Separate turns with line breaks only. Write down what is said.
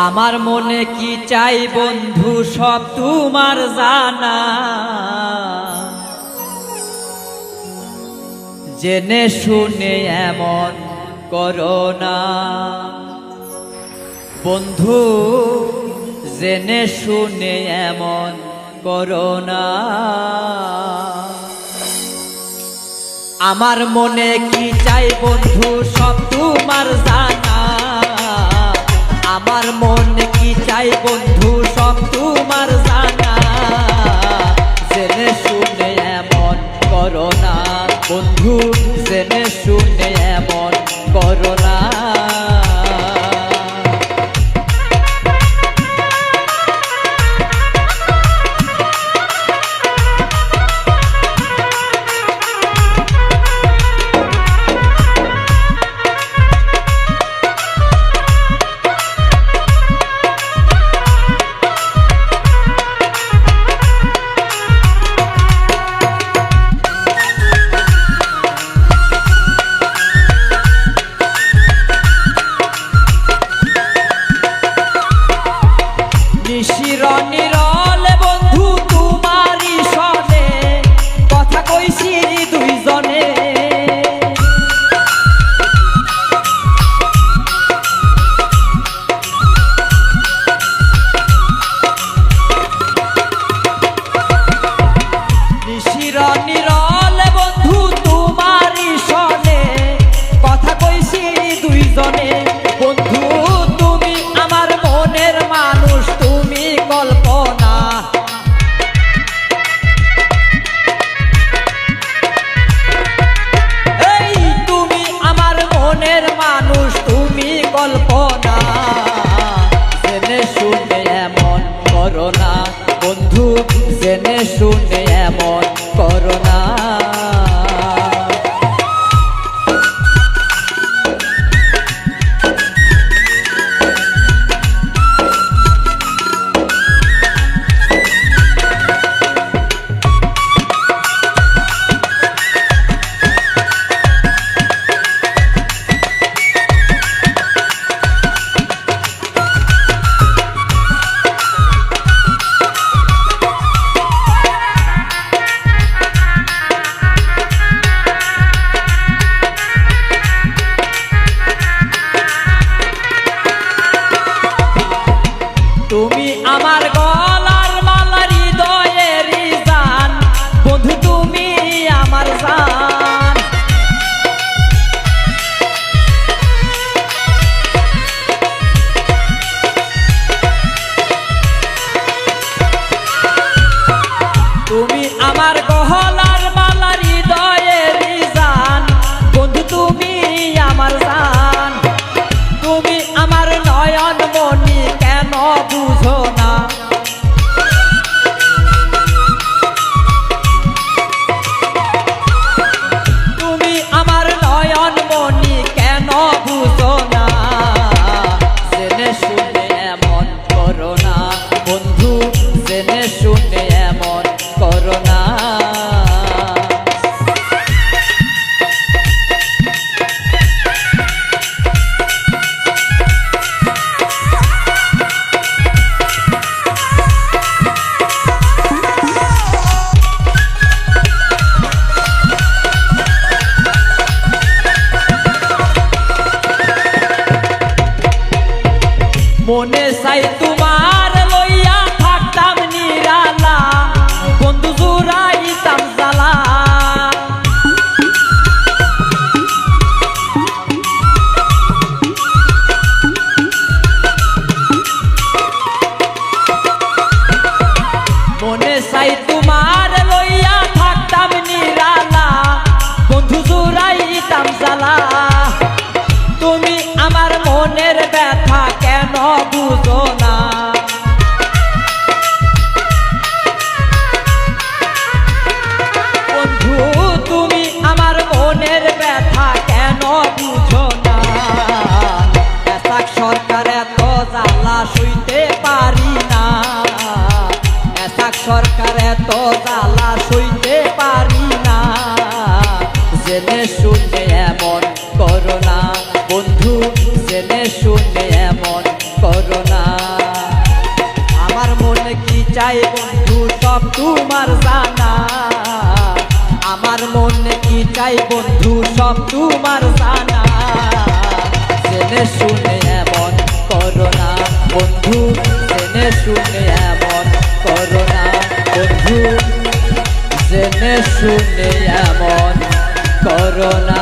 আমার মনে কি চাই বন্ধু সব তোমার জানা, জেনে শুনে এমন করো না বন্ধু, জেনে শুনে এমন করো না। আমার মনে কি চাই বন্ধু সব তোমার জানা, আমার মনে কি চাই বন্ধু সব তোমার জানা, জেনে শুনে এমন করো না বন্ধু, জেনে শুনে এমন করো না। নিরল বন্ধু তোমারই সনে কথা কইছি দুইজনে, নিরল বন্ধু তোমারই সনে কথা কইছি দুইজনে। বন্ধু তুমি আমার মনের মানুষ, তুমি কল্পনা, এই তুমি আমার মনের মানুষ, তুমি কল্পনা, জেনে শুনে এমন করো না বন্ধু, জেনে শুনে এমন করো না। তুমি আমার গলার মালা, হৃদয়ের জান বন্ধু, তুমি আমার জান। তুমি আমার গলার মালা, হৃদয়ের জান বন্ধু, তুমি আমার জান। তুমি আমার নয়ন মনি কেন বুঝো না, তুমি আমার নয়ন মনি কেন বুঝো না, জেনে শুনে এমন করো না বন্ধু, জেনে শুনে এমন করো না। মনে চাই তোমার লইয়া থাকতাম নিরালা বন্ধু, জুড়াইতাম জ্বালা, মনে চাই তোমার লইয়া থাকতাম নিরালা বন্ধু, জুড়াইতাম জ্বালা। তুমি আমার মনের ব্যথা কেন বুঝো না, বন্ধু তুমি আমার মনের ব্যথা কেন বুঝো না। এসাক সরকার এত জ্বালা সইতে পারি না, এসাক সরকার এত জ্বালা সইতে পারি না, জেনে শুনে এমন করো না বন্ধু, জেনে শুনে এমন করো না। তোমার জানা। আমার মনে কি চাই বন্ধু সব তোমার জানা। জেনে শুনে এমন করো না বন্ধু, জেনে শুনে এমন করো না বন্ধু, জেনে শুনে এমন করো না।